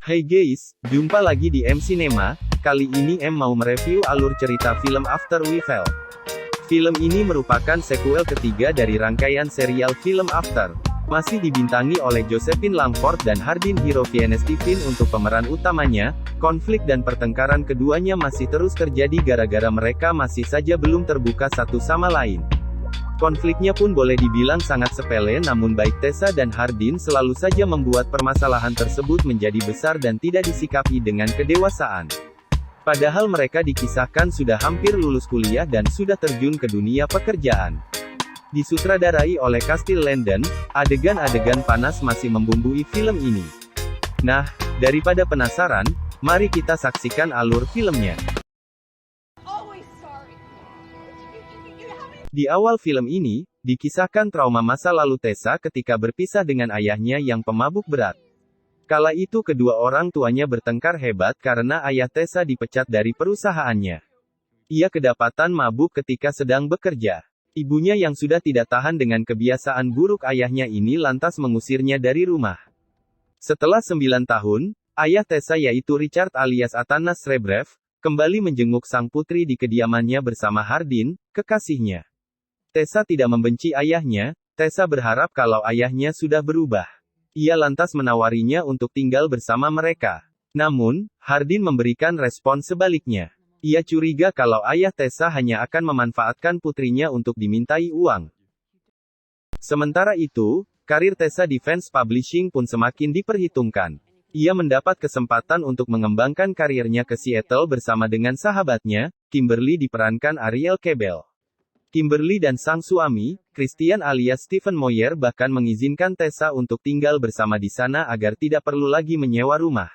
Hai guys, jumpa lagi di M Cinema. Kali ini M mau mereview alur cerita film After We Fell. Film ini merupakan sequel ketiga dari rangkaian serial film After. Masih dibintangi oleh Josephine Langford dan Hardin Fiennes Stephen untuk pemeran utamanya. Konflik dan pertengkaran keduanya masih terus terjadi gara-gara mereka masih saja belum terbuka satu sama lain. Konfliknya pun boleh dibilang sangat sepele, namun baik Tessa dan Hardin selalu saja membuat permasalahan tersebut menjadi besar dan tidak disikapi dengan kedewasaan. Padahal mereka dikisahkan sudah hampir lulus kuliah dan sudah terjun ke dunia pekerjaan. Disutradarai oleh Castile Landon, adegan-adegan panas masih membumbui film ini. Nah, daripada penasaran, mari kita saksikan alur filmnya. Di awal film ini, dikisahkan trauma masa lalu Tessa ketika berpisah dengan ayahnya yang pemabuk berat. Kala itu kedua orang tuanya bertengkar hebat karena ayah Tessa dipecat dari perusahaannya. Ia kedapatan mabuk ketika sedang bekerja. Ibunya yang sudah tidak tahan dengan kebiasaan buruk ayahnya ini lantas mengusirnya dari rumah. Setelah 9 tahun, ayah Tessa yaitu Richard alias Atanas Rebrev, kembali menjenguk sang putri di kediamannya bersama Hardin, kekasihnya. Tessa tidak membenci ayahnya, Tessa berharap kalau ayahnya sudah berubah. Ia lantas menawarinya untuk tinggal bersama mereka. Namun, Hardin memberikan respon sebaliknya. Ia curiga kalau ayah Tessa hanya akan memanfaatkan putrinya untuk dimintai uang. Sementara itu, karir Tessa di Vance Publishing pun semakin diperhitungkan. Ia mendapat kesempatan untuk mengembangkan karirnya ke Seattle bersama dengan sahabatnya, Kimberly diperankan Ariel Cabell. Kimberly dan sang suami, Christian alias Stephen Moyer bahkan mengizinkan Tessa untuk tinggal bersama di sana agar tidak perlu lagi menyewa rumah.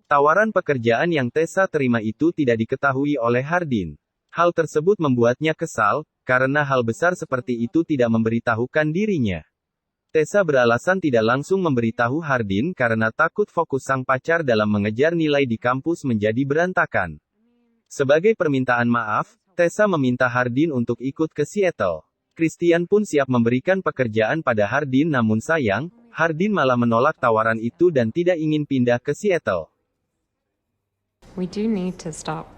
Tawaran pekerjaan yang Tessa terima itu tidak diketahui oleh Hardin. Hal tersebut membuatnya kesal, karena hal besar seperti itu tidak memberitahukan dirinya. Tessa beralasan tidak langsung memberitahu Hardin karena takut fokus sang pacar dalam mengejar nilai di kampus menjadi berantakan. Sebagai permintaan maaf, Tessa meminta Hardin untuk ikut ke Seattle. Christian pun siap memberikan pekerjaan pada Hardin, namun sayang, Hardin malah menolak tawaran itu dan tidak ingin pindah ke Seattle. We do need to stop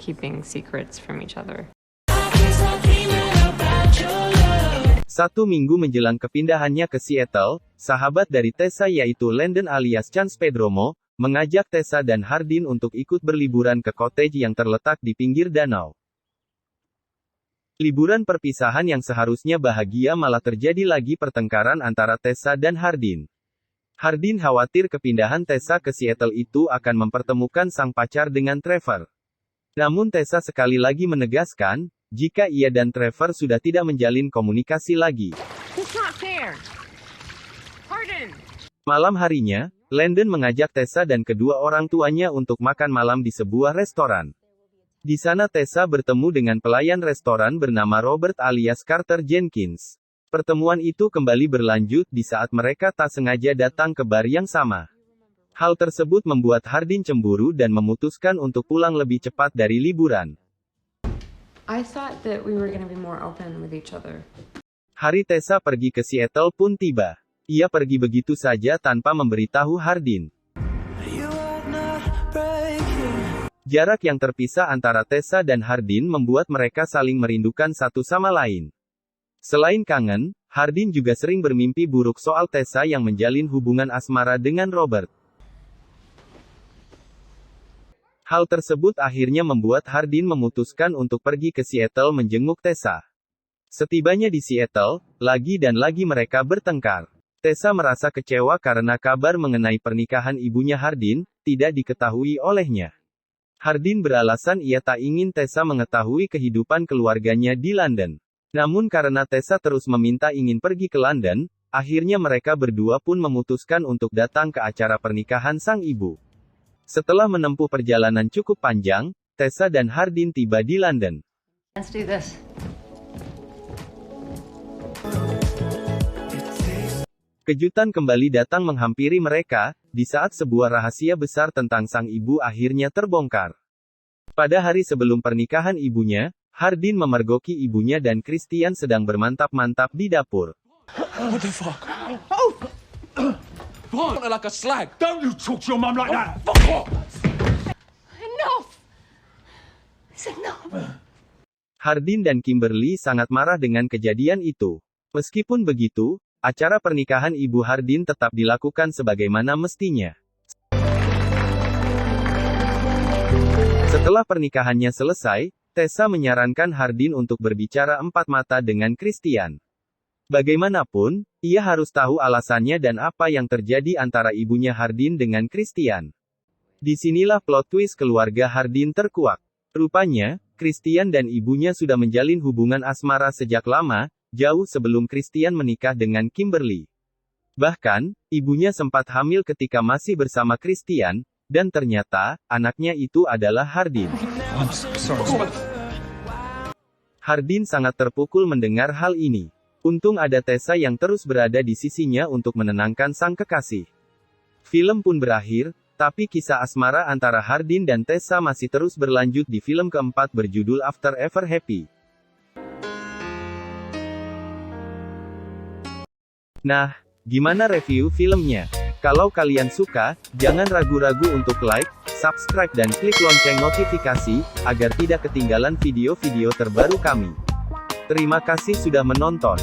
keeping secrets from each other. 1 minggu menjelang kepindahannya ke Seattle, sahabat dari Tessa yaitu Landon alias Chance Pedromo, mengajak Tessa dan Hardin untuk ikut berliburan ke cottage yang terletak di pinggir danau. Liburan perpisahan yang seharusnya bahagia malah terjadi lagi pertengkaran antara Tessa dan Hardin. Hardin khawatir kepindahan Tessa ke Seattle itu akan mempertemukan sang pacar dengan Trevor. Namun Tessa sekali lagi menegaskan, jika ia dan Trevor sudah tidak menjalin komunikasi lagi. Malam harinya, Landon mengajak Tessa dan kedua orang tuanya untuk makan malam di sebuah restoran. Di sana Tessa bertemu dengan pelayan restoran bernama Robert alias Carter Jenkins. Pertemuan itu kembali berlanjut di saat mereka tak sengaja datang ke bar yang sama. Hal tersebut membuat Hardin cemburu dan memutuskan untuk pulang lebih cepat dari liburan. I thought that we were going to be more open with each other. Hari Tessa pergi ke Seattle pun tiba. Ia pergi begitu saja tanpa memberitahu Hardin. Jarak yang terpisah antara Tessa dan Hardin membuat mereka saling merindukan satu sama lain. Selain kangen, Hardin juga sering bermimpi buruk soal Tessa yang menjalin hubungan asmara dengan Robert. Hal tersebut akhirnya membuat Hardin memutuskan untuk pergi ke Seattle menjenguk Tessa. Setibanya di Seattle, lagi dan lagi mereka bertengkar. Tessa merasa kecewa karena kabar mengenai pernikahan ibunya Hardin tidak diketahui olehnya. Hardin beralasan ia tak ingin Tessa mengetahui kehidupan keluarganya di London. Namun karena Tessa terus meminta ingin pergi ke London, akhirnya mereka berdua pun memutuskan untuk datang ke acara pernikahan sang ibu. Setelah menempuh perjalanan cukup panjang, Tessa dan Hardin tiba di London. Let's do this. Kejutan kembali datang menghampiri mereka, di saat sebuah rahasia besar tentang sang ibu akhirnya terbongkar. Pada hari sebelum pernikahan ibunya, Hardin memergoki ibunya dan Christian sedang bermantap-mantap di dapur. What the fuck? Fine. Like a slag. Don't you talk to your mum like that! Fuck off! Enough! It's enough. Hardin dan Kimberly sangat marah dengan kejadian itu. Meskipun begitu, acara pernikahan Ibu Hardin tetap dilakukan sebagaimana mestinya. Setelah pernikahannya selesai, Tessa menyarankan Hardin untuk berbicara empat mata dengan Christian. Bagaimanapun, ia harus tahu alasannya dan apa yang terjadi antara ibunya Hardin dengan Christian. Disinilah plot twist keluarga Hardin terkuak. Rupanya, Christian dan ibunya sudah menjalin hubungan asmara sejak lama, jauh sebelum Christian menikah dengan Kimberly. Bahkan, ibunya sempat hamil ketika masih bersama Christian, dan ternyata, anaknya itu adalah Hardin. Hardin sangat terpukul mendengar hal ini. Untung ada Tessa yang terus berada di sisinya untuk menenangkan sang kekasih. Film pun berakhir, tapi kisah asmara antara Hardin dan Tessa masih terus berlanjut di film keempat berjudul After Ever Happy. Nah, gimana review filmnya? Kalau kalian suka, jangan ragu-ragu untuk like, subscribe dan klik lonceng notifikasi, agar tidak ketinggalan video-video terbaru kami. Terima kasih sudah menonton.